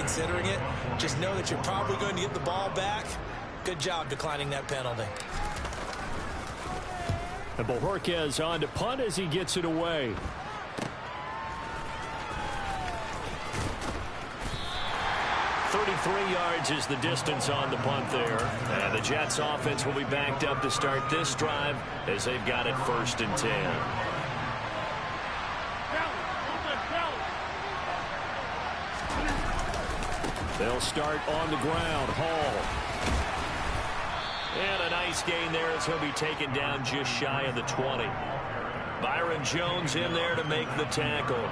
considering it. Just know that you're probably going to get the ball back. Good job declining that penalty. And Bojorquez on to punt as he gets it away. .33 yards is the distance on the punt there. And the Jets offense will be backed up to start this drive as they've got it 1st and 10. They'll start on the ground. Hall. And a nice gain there as he'll be taken down just shy of the 20. Byron Jones in there to make the tackle.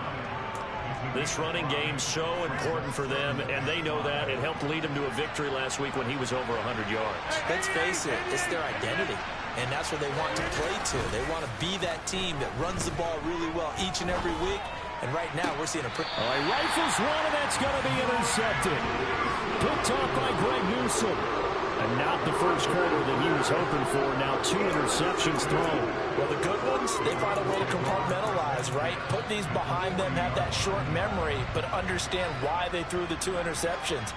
This running game so important for them, and they know that. It helped lead them to a victory last week when he was over 100 yards. Let's face it, it's their identity, and that's what they want to play to. They want to be that team that runs the ball really well each and every week, and right now we're seeing a pretty... All right, rifles one, and that's going to be intercepted. Picked off by Greg Newsome. And not the first quarter that he was hoping for. Now 2 interceptions thrown. Well, the good ones, they find a way to compartmentalize, right? Put these behind them, have that short memory, but understand why they threw the 2 interceptions.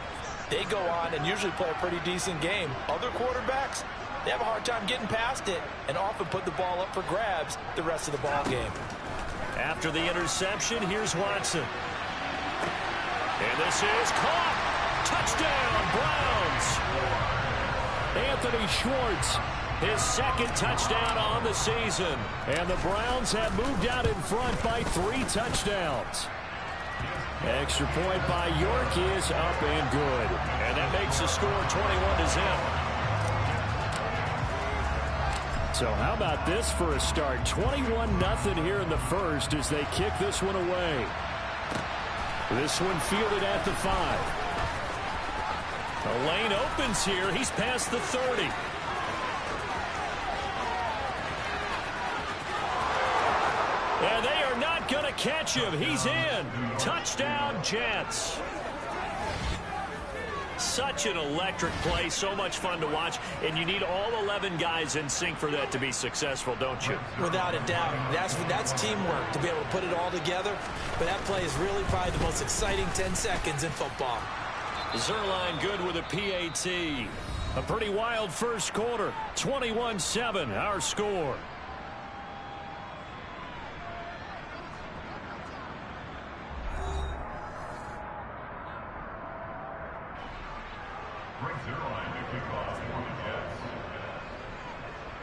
They go on and usually play a pretty decent game. Other quarterbacks, they have a hard time getting past it and often put the ball up for grabs the rest of the ball game. After the interception, here's Watson. And this is caught. Touchdown, Browns. Anthony Schwartz, his 2nd touchdown on the season. And the Browns have moved out in front by 3 touchdowns. Extra point by York is up and good. And that makes the score 21-0. So how about this for a start? 21-0 here in the first as they kick this one away. This one fielded at the 5. The lane opens here. He's past the 30. And they are not going to catch him. He's in. Touchdown, Jets. Such an electric play. So much fun to watch. And you need all 11 guys in sync for that to be successful, don't you? Without a doubt. That's teamwork to be able to put it all together. But that play is really probably the most exciting 10 seconds in football. Zerline good with a PAT. A pretty wild first quarter. 21-7, our score.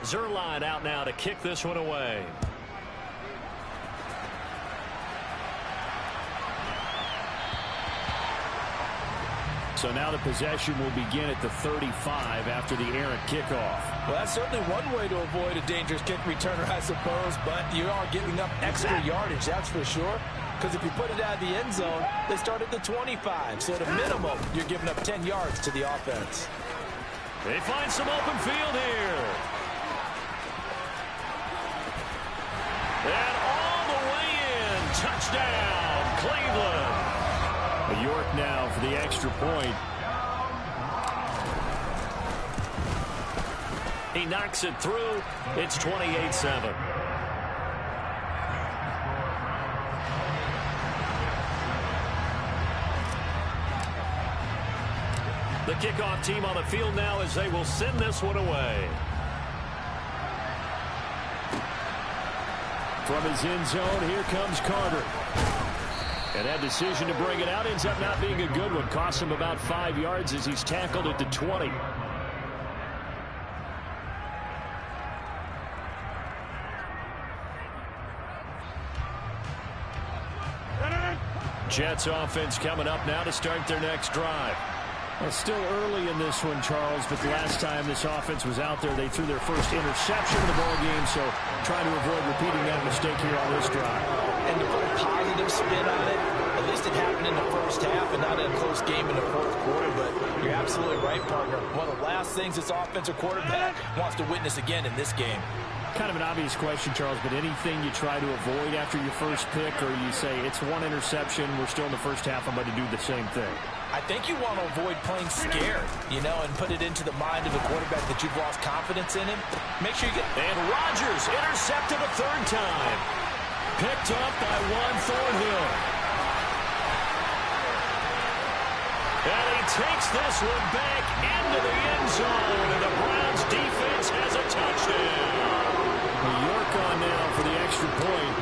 Zerline out now to kick this one away. So now the possession will begin at the 35 after the errant kickoff. Well, that's certainly one way to avoid a dangerous kick returner, I suppose, but you are giving up extra yardage, that's for sure. Because if you put it out of the end zone, they start at the 25. So at a minimum, you're giving up 10 yards to the offense. They find some open field here. And all the way in. Touchdown, Cleveland. York now for the extra point. He knocks it through. It's 28-7. The kickoff team on the field now as they will send this one away. From his end zone, here comes Carter. And that decision to bring it out ends up not being a good one. Costs him about 5 yards as he's tackled at the 20. Jets offense coming up now to start their next drive. Well, still early in this one, Charles, but the last time this offense was out there, they threw their first interception of the ball game, so trying to avoid repeating that mistake here on this drive. And to put a positive spin on it, at least it happened in the first half and not in a close game in the fourth quarter, but you're absolutely right, partner. One of the last things this offensive quarterback wants to witness again in this game. Kind of an obvious question, Charles, but anything you try to avoid after your first pick, or you say it's one interception, we're still in the first half, I'm going to do the same thing? I think you want to avoid playing scared, you know, and put it into the mind of the quarterback that you've lost confidence in him. Make sure you get... And Rodgers intercepted a third time. Picked up by Juan Thornhill. And he takes this one back into the end zone, and the Browns defense has a touchdown. New York on now for the extra point.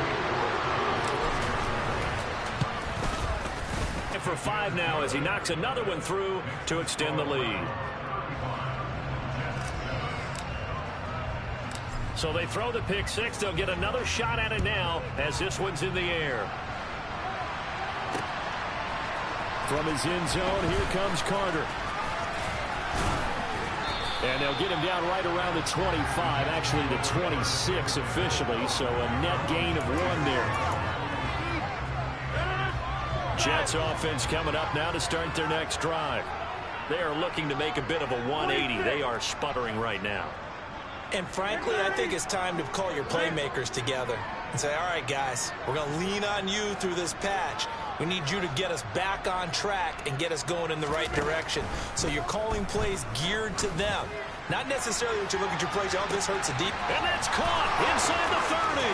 And for 5 now as he knocks another one through to extend the lead. So they throw the pick six. They'll get another shot at it now as this one's in the air. From his end zone, here comes Carter. And they'll get him down right around the 25, actually the 26 officially, so a net gain of 1 there. Jets offense coming up now to start their next drive. They are looking to make a bit of a 180. They are sputtering right now. And frankly, I think it's time to call your playmakers together and say, all right, guys, we're going to lean on you through this patch. We need you to get us back on track and get us going in the right direction. So you're calling plays geared to them. Not necessarily that you look at your plays, oh, this hurts a deep. And that's caught inside the 30.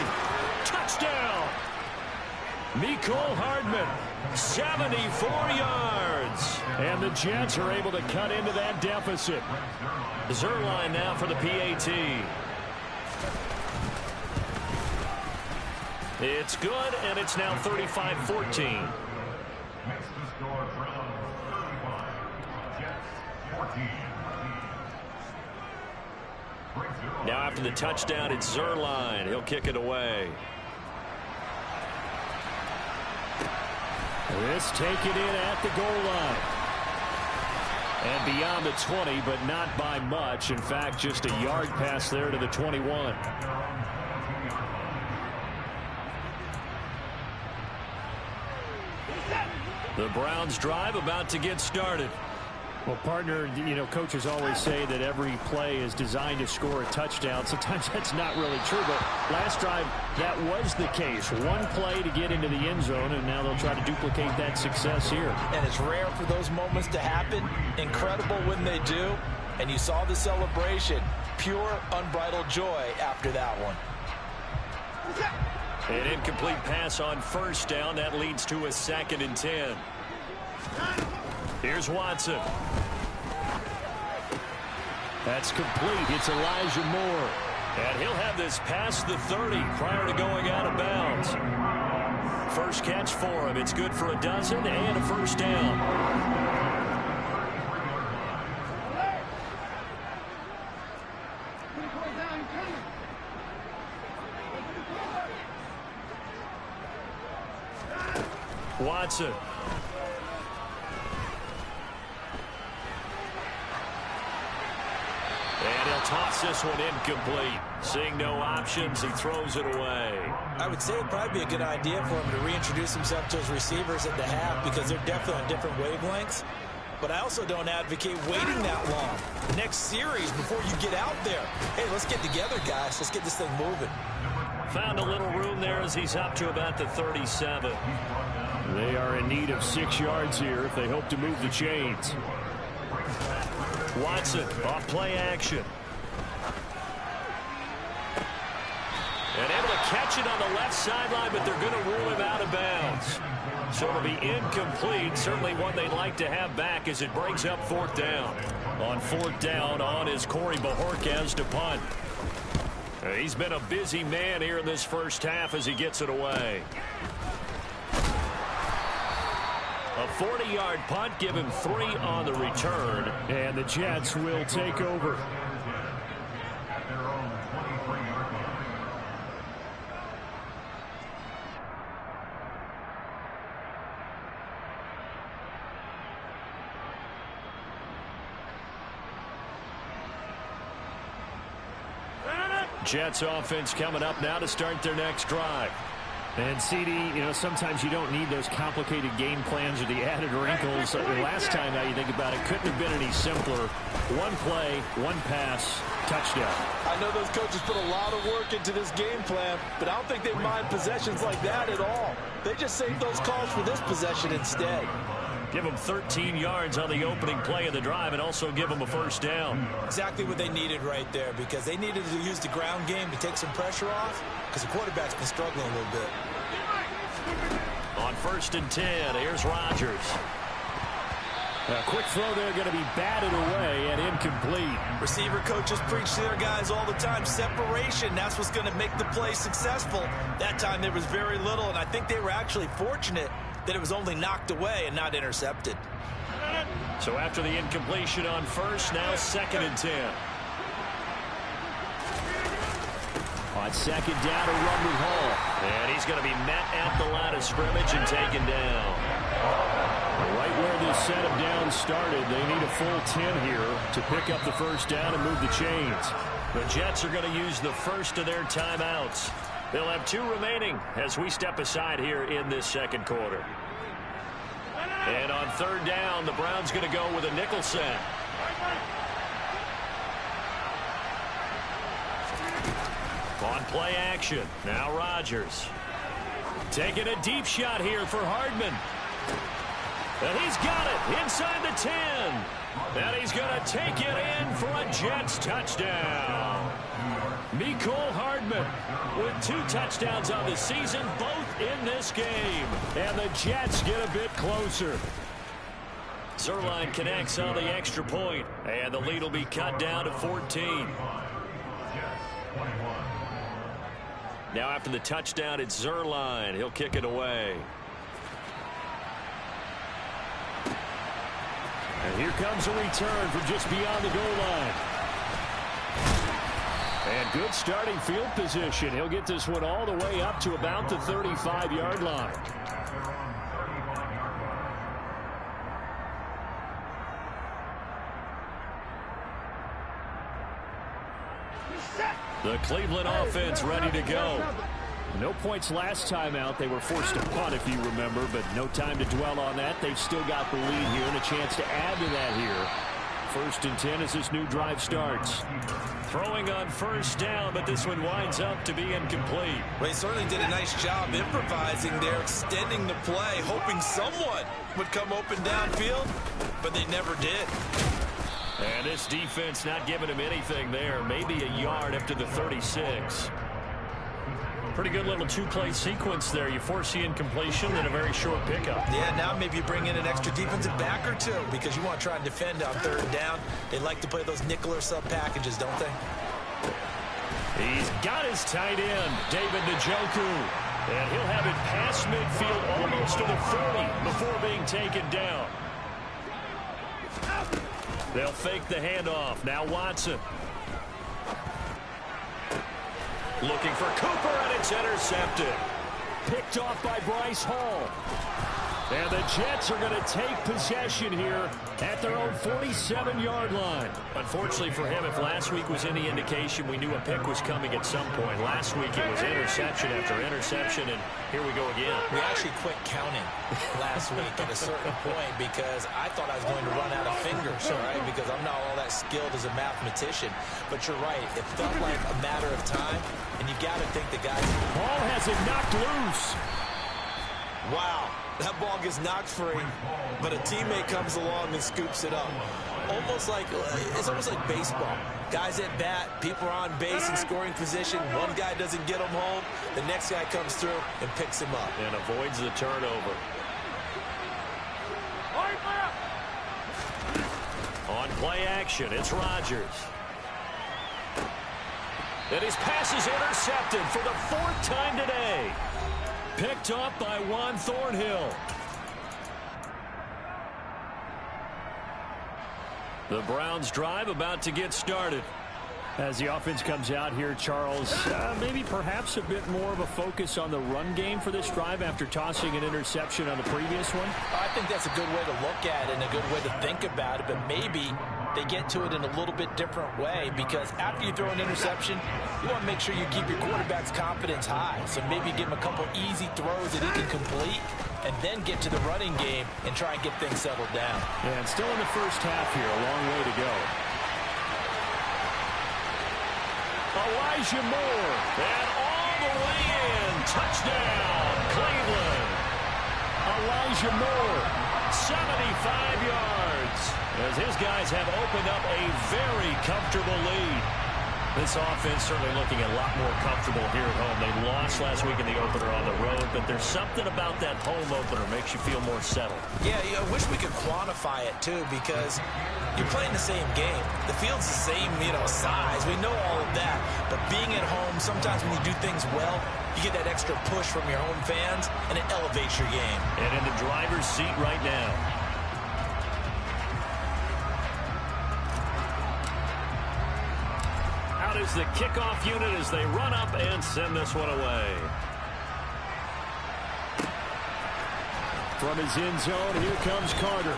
Touchdown. Mecole Hardman, 74 yards. And the Jets are able to cut into that deficit. Zerline now for the PAT. It's good, and it's now 35-14. Now after the touchdown, it's Zerline. He'll kick it away. This taken in at the goal line. And beyond the 20, but not by much. In fact, just a yard pass there to the 21. The Browns drive about to get started. Well, partner, you know, coaches always say that every play is designed to score a touchdown. Sometimes that's not really true, but last drive, that was the case. One play to get into the end zone, and now they'll try to duplicate that success here. And it's rare for those moments to happen. Incredible when they do. And you saw the celebration. Pure, unbridled joy after that one. An incomplete pass on first down. That leads to a 2nd and 10. Here's Watson. That's complete. It's Elijah Moore. And he'll have this past the 30 prior to going out of bounds. First catch for him. It's good for a dozen and a first down. Watson. And he'll toss this one incomplete. Seeing no options, he throws it away. I would say it'd probably be a good idea for him to reintroduce himself to his receivers at the half because they're definitely on different wavelengths. But I also don't advocate waiting that long. The next series before you get out there. Hey, let's get together, guys. Let's get this thing moving. Found a little room there as he's up to about the 37. They are in need of 6 yards here if they hope to move the chains. Watson off play action. And able to catch it on the left sideline, but they're going to rule him out of bounds. So it'll be incomplete. Certainly one they'd like to have back as it brings up 4th down. On 4th down, on is Corey Bajorquez to punt. He's been a busy man here in this first half as he gets it away. A 40-yard punt, give him 3 on the return. And the Jets will take over. Jets offense coming up now to start their next drive. And CD, you know, sometimes you don't need those complicated game plans or the added wrinkles. Last time, now you think about it, couldn't have been any simpler. One play, one pass, touchdown. I know those coaches put a lot of work into this game plan, but I don't think they mind possessions like that at all. They just save those calls for this possession instead. Give them 13 yards on the opening play of the drive and also give them a first down. Exactly what they needed right there because they needed to use the ground game to take some pressure off because the quarterback's been struggling a little bit. On 1st and 10, here's Rodgers. A quick throw there going to be batted away and incomplete. Receiver coaches preach to their guys all the time. Separation, that's what's going to make the play successful. That time there was very little, and I think they were actually fortunate that it was only knocked away and not intercepted. So after the incompletion on first, now 2nd and 10. On 2nd down, a run with Hall. And he's going to be met at the line of scrimmage and taken down. Right where this set of downs started, they need a full 10 here to pick up the first down and move the chains. The Jets are going to use the first of their timeouts. They'll have 2 remaining as we step aside here in this 2nd quarter. And on 3rd down, the Browns going to go with a nickel set. On play action, now Rodgers. Taking a deep shot here for Hardman. And he's got it inside the 10. And he's going to take it in for a Jets touchdown. Mecole Hardman with 2 touchdowns on the season, both in this game. And the Jets get a bit closer. Zuerlein connects on the extra point, and the lead will be cut down to 14. Now after the touchdown, it's Zuerlein. He'll kick it away. And here comes a return from just beyond the goal line. And good starting field position. He'll get this one all the way up to about the 35-yard line. The Cleveland offense ready to go. No points last time out. They were forced to punt, if you remember, but no time to dwell on that. They've still got the lead here and a chance to add to that here. 1st and 10 as this new drive starts. Throwing on 1st down, but this one winds up to be incomplete. Well, he certainly did a nice job improvising there, extending the play, hoping someone would come open downfield, but they never did. And this defense not giving him anything there. Maybe a yard up to the 36. Pretty good little 2-play sequence there. You force the incompletion and a very short pickup. Yeah, now maybe you bring in an extra defensive back or 2 because you want to try and defend on 3rd down. They like to play those nickel or sub packages, don't they? He's got his tight end, David Njoku. And he'll have it past midfield almost to the 40 before being taken down. They'll fake the handoff. Now Watson. Looking for Cooper, and it's intercepted. Picked off by Bryce Hall. And the Jets are going to take possession here at their own 47-yard line. Unfortunately for him, if last week was any indication, we knew a pick was coming at some point. Last week it was interception after interception, and here we go again. We actually quit counting last week at a certain point because I thought I was going to run out of fingers, all right, because I'm not all that skilled as a mathematician. But you're right. It felt like a matter of time, and you got to think the guys... Hall has it knocked loose. Wow. That ball gets knocked free, but a teammate comes along and scoops it up. It's almost like baseball. Guys at bat, people are on base in scoring position. One guy doesn't get him home. The next guy comes through and picks him up. And avoids the turnover. On play action, it's Rodgers. And his pass is intercepted for the 4th time today. Picked up by Juan Thornhill. The Browns drive about to get started. As the offense comes out here, Charles, maybe perhaps a bit more of a focus on the run game for this drive after tossing an interception on the previous one? I think that's a good way to look at it and a good way to think about it, but maybe they get to it in a little bit different way because after you throw an interception, you want to make sure you keep your quarterback's confidence high. So maybe give him a couple easy throws that he can complete and then get to the running game and try and get things settled down. Yeah, and still in the first half here, a long way to go. Elijah Moore, and all the way in, touchdown, Cleveland. Elijah Moore, 75 yards, as his guys have opened up a very comfortable lead. This offense certainly looking a lot more comfortable here at home. They lost last week in the opener on the road, but there's something about that home opener makes you feel more settled. Yeah, I wish we could quantify it, too, because you're playing the same game. The field's the same, size. We know all of that. But being at home, sometimes when you do things well, you get that extra push from your home fans, and it elevates your game. And in the driver's seat right now. Out is the kickoff unit as they run up and send this one away. From his end zone, here comes Carter.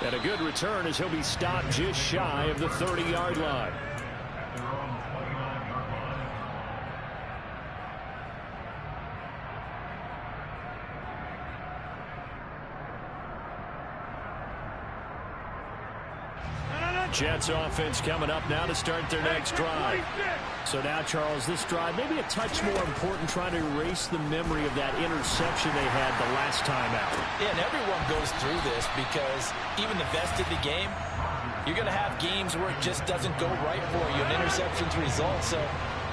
And a good return as he'll be stopped just shy of the 30-yard line. Jets offense coming up now to start their next drive. So now, Charles, this drive maybe a touch more important, trying to erase the memory of that interception they had the last time out. Yeah, and everyone goes through this because even the best of the game, you're going to have games where it just doesn't go right for you, and interceptions result. So,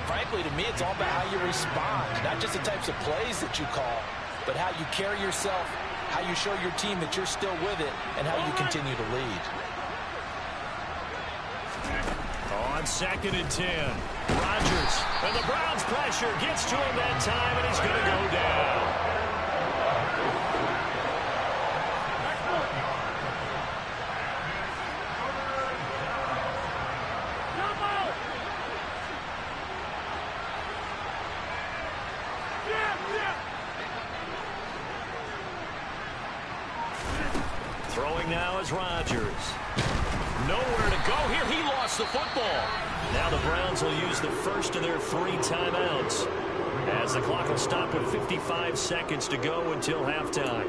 frankly, to me, it's all about how you respond, not just the types of plays that you call, but how you carry yourself, how you show your team that you're still with it, and how you continue to lead. On 2nd and 10, Rodgers, and the Browns pressure gets to him that time, and he's going to go down. Throwing now is Rodgers. Nowhere to go here. He lost the football. Now the Browns will use the first of their 3 timeouts as the clock will stop with 55 seconds to go until halftime.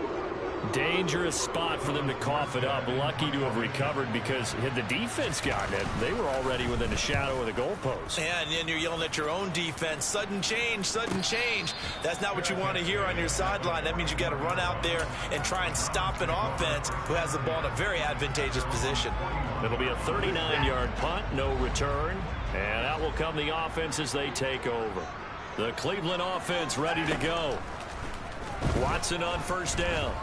Dangerous spot for them to cough it up. Lucky to have recovered because had the defense gotten it, they were already within a shadow of the goalpost. Yeah, and then you're yelling at your own defense. Sudden change, sudden change. That's not what you want to hear on your sideline. That means you got to run out there and try and stop an offense who has the ball in a very advantageous position. It'll be a 39-yard punt, no return. And out will come the offense as they take over. The Cleveland offense ready to go. Watson on first down.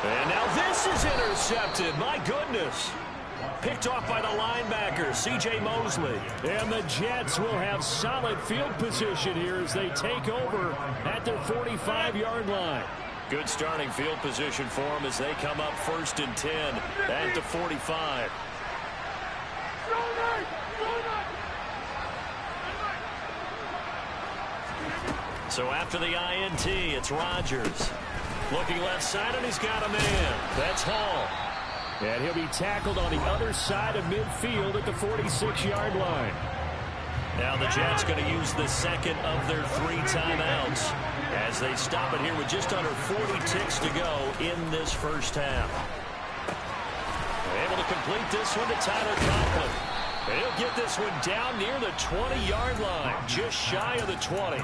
And now this is intercepted. My goodness. Picked off by the linebacker, C.J. Mosley. And the Jets will have solid field position here as they take over at their 45-yard line. Good starting field position for them as they come up 1st and 10 at the 45. So after the INT, it's Rodgers. Looking left side, and he's got a man. That's Hall. And he'll be tackled on the other side of midfield at the 46-yard line. Now the Jets going to use the second of their 3 timeouts as they stop it here with just under 40 ticks to go in this first half. Able to complete this one to Tyler Conklin. And he'll get this one down near the 20-yard line, just shy of the 20.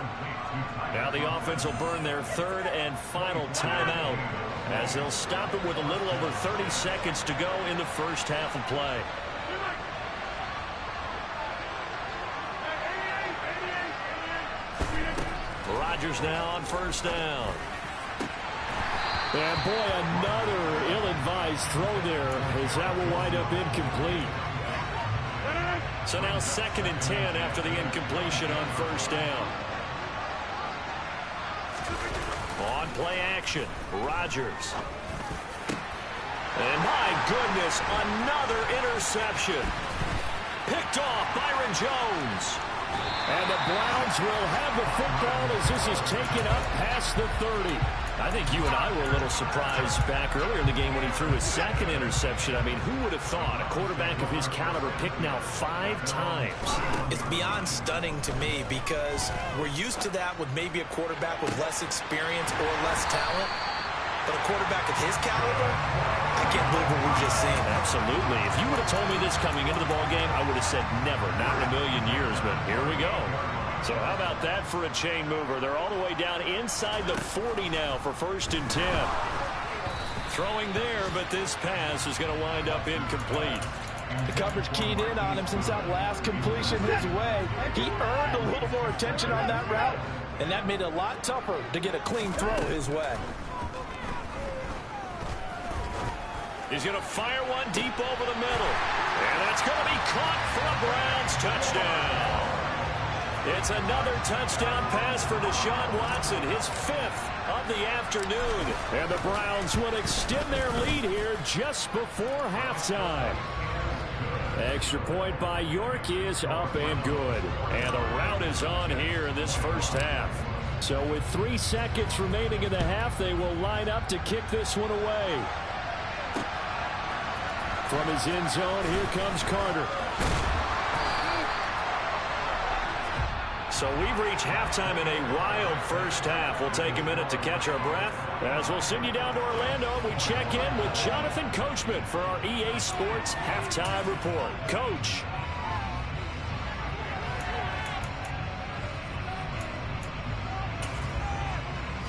Now the offense will burn their 3rd and final timeout as they'll stop it with a little over 30 seconds to go in the first half of play. Rodgers now on first down. And boy, another ill-advised throw there as that will wind up incomplete. So now 2nd and 10 after the incompletion on first down. On play action, Rodgers. And my goodness, another interception. Picked off Byron Jones. And the Browns will have the football as this is taken up past the 30. I think you and I were a little surprised back earlier in the game when he threw his 2nd interception. I mean, who would have thought a quarterback of his caliber picked now 5 times? It's beyond stunning to me because we're used to that with maybe a quarterback with less experience or less talent. But a quarterback of his caliber, I can't believe what we've just seen. Absolutely. If you would have told me this coming into the ballgame, I would have said never, not in a million years, but here we go. So how about that for a chain mover? They're all the way down inside the 40 now for 1st and 10. Throwing there, but this pass is going to wind up incomplete. The coverage keyed in on him since that last completion his way. He earned a little more attention on that route, and that made it a lot tougher to get a clean throw his way. He's going to fire one deep over the middle. And that's going to be caught for a Browns touchdown. It's another touchdown pass for Deshaun Watson, his 5th of the afternoon. And the Browns will extend their lead here just before halftime. Extra point by York is up and good. And the route is on here in this first half. So with 3 seconds remaining in the half, they will line up to kick this one away. From his end zone, here comes Carter. So we've reached halftime in a wild first half. We'll take a minute to catch our breath as we'll send you down to Orlando. We check in with Jonathan Coachman for our EA Sports Halftime Report. Coach.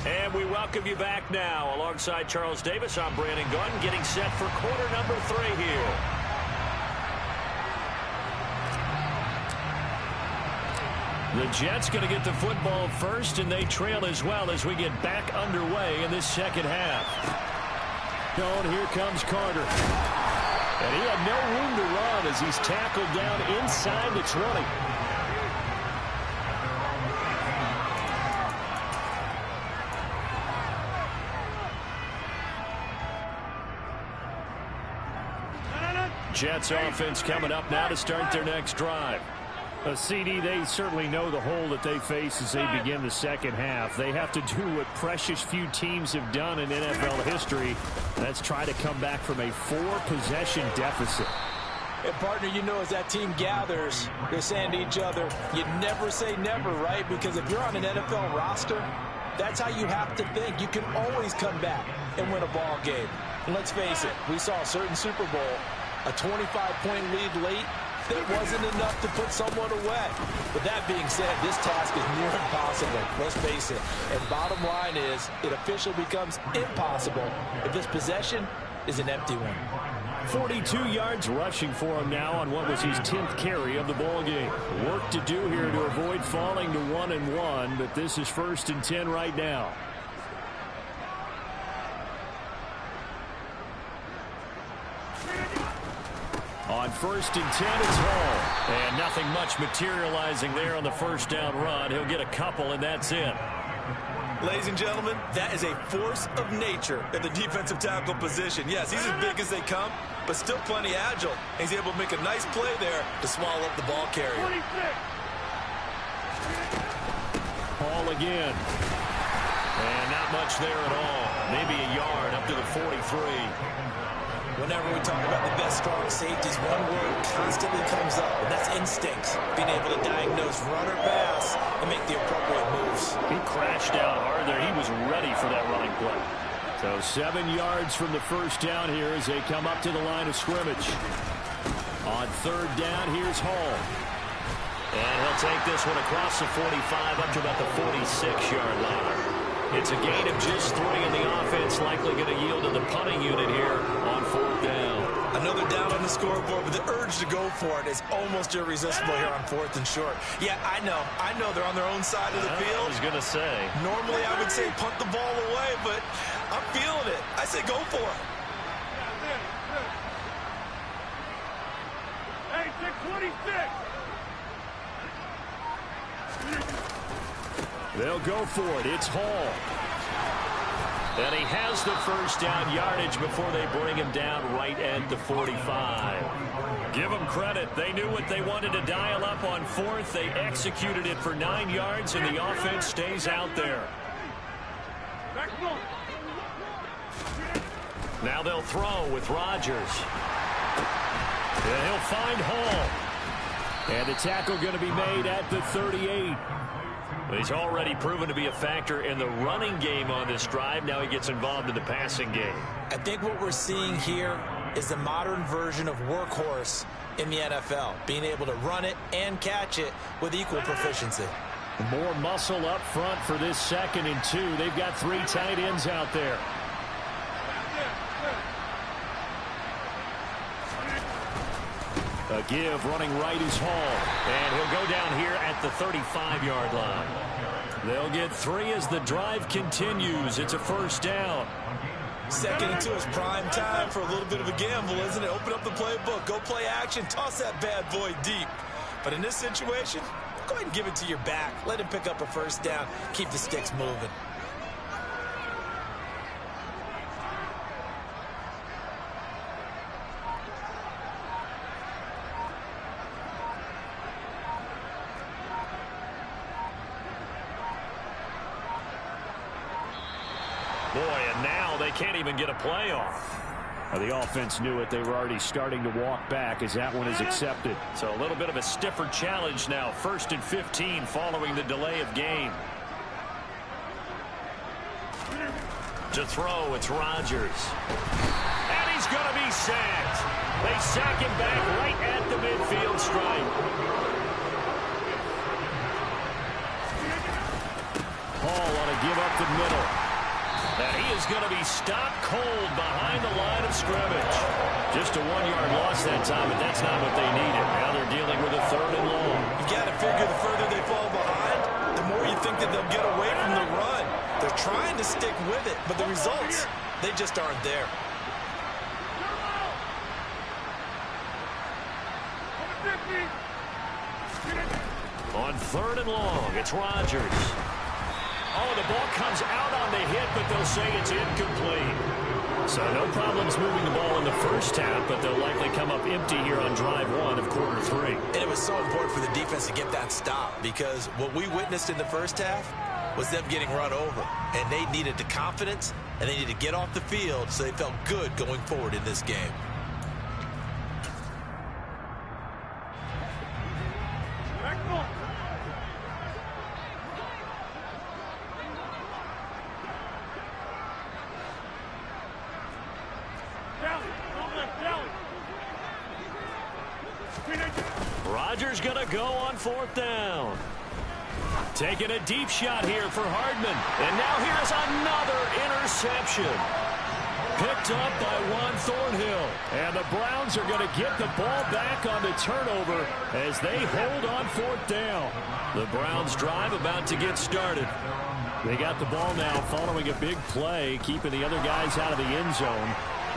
And we welcome you back now. Alongside Charles Davis, I'm Brandon Gunn, getting set for quarter number 3 here. The Jets going to get the football first, and they trail as well as we get back underway in this second half. Here comes Carter. And he had no room to run as he's tackled down inside the 20. Jets offense coming up now to start their next drive. CD, they certainly know the hole that they face as they begin the second half. They have to do what precious few teams have done in NFL history. That's try to come back from a 4-possession deficit. And partner, you know, as that team gathers, they're saying to each other, you never say never, right? Because if you're on an NFL roster, that's how you have to think. You can always come back and win a ball game. And let's face it, we saw a certain Super Bowl, a 25-point lead late, that wasn't enough to put someone away. With that being said, this task is near impossible. Let's face it. And bottom line is, it officially becomes impossible if this possession is an empty one. 42 yards rushing for him now on what was his 10th carry of the ball game. Work to do here to avoid falling to 1-1, but this is 1st and 10 right now. On 1st and 10, it's Hall. And nothing much materializing there on the first down run. He'll get a couple, and that's it. Ladies and gentlemen, that is a force of nature at the defensive tackle position. Yes, he's as big as they come, but still plenty agile. He's able to make a nice play there to swallow up the ball carrier. Hall again. And not much there at all. Maybe a yard up to the 43. Whenever we talk about the best strong safeties, one word constantly comes up, and that's instincts. Being able to diagnose run or pass and make the appropriate moves. He crashed out hard there. He was ready for that running play. So 7 yards from the first down here as they come up to the line of scrimmage. On 3rd down, here's Hall. And he'll take this one across the 45 up to about the 46-yard line. It's a gain of just 3, and the offense likely going to yield to the punting unit here on 4th down. Another down on the scoreboard, but the urge to go for it is almost irresistible here on 4th and short. Yeah, I know they're on their own side of the field. I was going to say. Normally I would say punt the ball away, but I'm feeling it. I say go for it. Hey, 626. They'll go for it. It's Hall. And he has the first down yardage before they bring him down right at the 45. Give them credit. They knew what they wanted to dial up on 4th. They executed it for 9 yards, and the offense stays out there. Now they'll throw with Rodgers. And he'll find Hall. And the tackle going to be made at the 38. He's already proven to be a factor in the running game on this drive. Now he gets involved in the passing game. I think what we're seeing here is the modern version of workhorse in the NFL, being able to run it and catch it with equal proficiency. More muscle up front for this 2nd and 2. They've got 3 tight ends out there. A give running right is Hall. And he'll go down here at the 35-yard line. They'll get 3 as the drive continues. It's a first down. Second and 2 is prime time for a little bit of a gamble, isn't it? Open up the playbook, go play action, toss that bad boy deep. But in this situation, go ahead and give it to your back. Let him pick up a first down. Keep the sticks moving. Boy, and now they can't even get a play off. The offense knew it. They were already starting to walk back as that one is accepted. So a little bit of a stiffer challenge now. 1st and 15 following the delay of game. To throw, it's Rodgers. And he's going to be sacked. They sack him back right at the midfield stripe. Hall on a give up the middle. And he is going to be stopped cold behind the line of scrimmage. Just a 1-yard loss that time, but that's not what they needed. Now they're dealing with a 3rd and long. You got to figure the further they fall behind, the more you think that they'll get away from the run. They're trying to stick with it, but the results, they just aren't there. On 3rd and long, it's Rodgers. Oh, the ball comes out on the hit, but they'll say it's incomplete. So no problems moving the ball in the first half, but they'll likely come up empty here on drive 1 of quarter 3. And it was so important for the defense to get that stop, because what we witnessed in the first half was them getting run over. And they needed the confidence, and they needed to get off the field so they felt good going forward in this game. Rodgers going to go on 4th down. Taking a deep shot here for Hardman. And now here's another interception. Picked up by Juan Thornhill. And the Browns are going to get the ball back on the turnover as they hold on 4th down. The Browns drive about to get started. They got the ball now following a big play, keeping the other guys out of the end zone.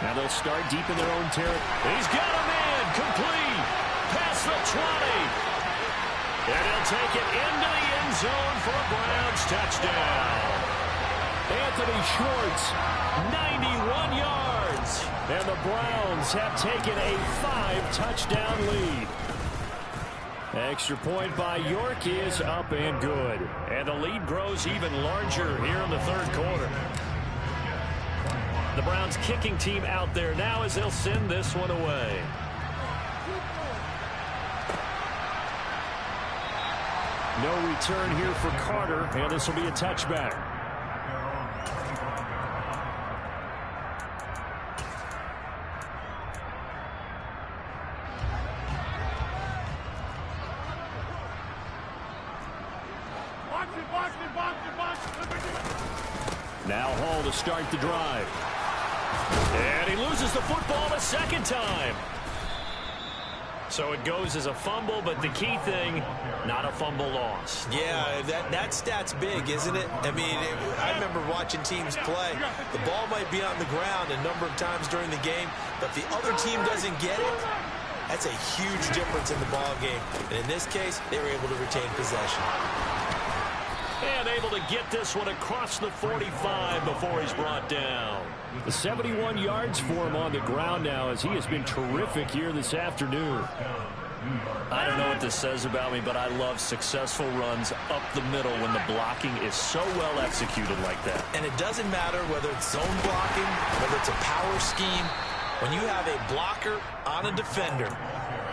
Now they'll start deep in their own territory. He's got a man complete. Past the 20. And he'll take it into the end zone for a Browns touchdown. Anthony Schwartz, 91 yards. And the Browns have taken a 5-touchdown lead. Extra point by York is up and good. And the lead grows even larger here in the 3rd quarter. The Browns kicking team out there now as they'll send this one away. No return here for Carter, and this will be a touchback. Now Hall to start the drive. And he loses the football a 2nd time. So it goes as a fumble, but the key thing, not a fumble loss. Yeah, that stat's big, isn't it? I mean, I remember watching teams play. The ball might be on the ground a number of times during the game, but if the other team doesn't get it, that's a huge difference in the ball game. And in this case, they were able to retain possession. And able to get this one across the 45 before he's brought down. The 71 yards for him on the ground now as he has been terrific here this afternoon. I don't know what this says about me, but I love successful runs up the middle when the blocking is so well executed like that. And it doesn't matter whether it's zone blocking, whether it's a power scheme. When you have a blocker on a defender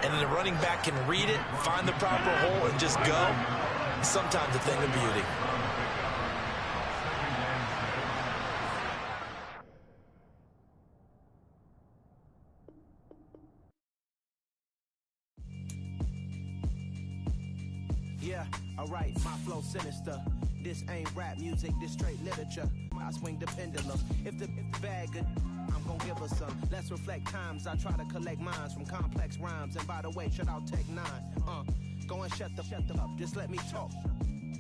and then the running back can read it, find the proper hole, and just go, sometimes a thing of beauty. Yeah, alright, my flow sinister. This ain't rap music, this straight literature. I swing the pendulum. If the bag good, I'm gonna give her some. Let's reflect times. I try to collect minds from complex rhymes. And by the way, shout out Tech 9. Go and shut the up. Just let me talk.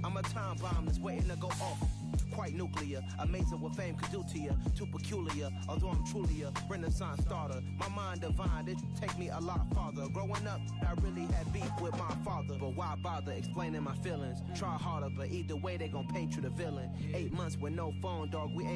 I'm a time bomb that's waiting to go off. Quite nuclear, amazing what fame could do to you. Too peculiar, although I'm truly a renaissance starter. My mind divine, it take me a lot farther. Growing up, I really had beef with my father. But why bother explaining my feelings? Try harder, but either way they gon' paint you the villain. 8 months with no phone, dog, we ain't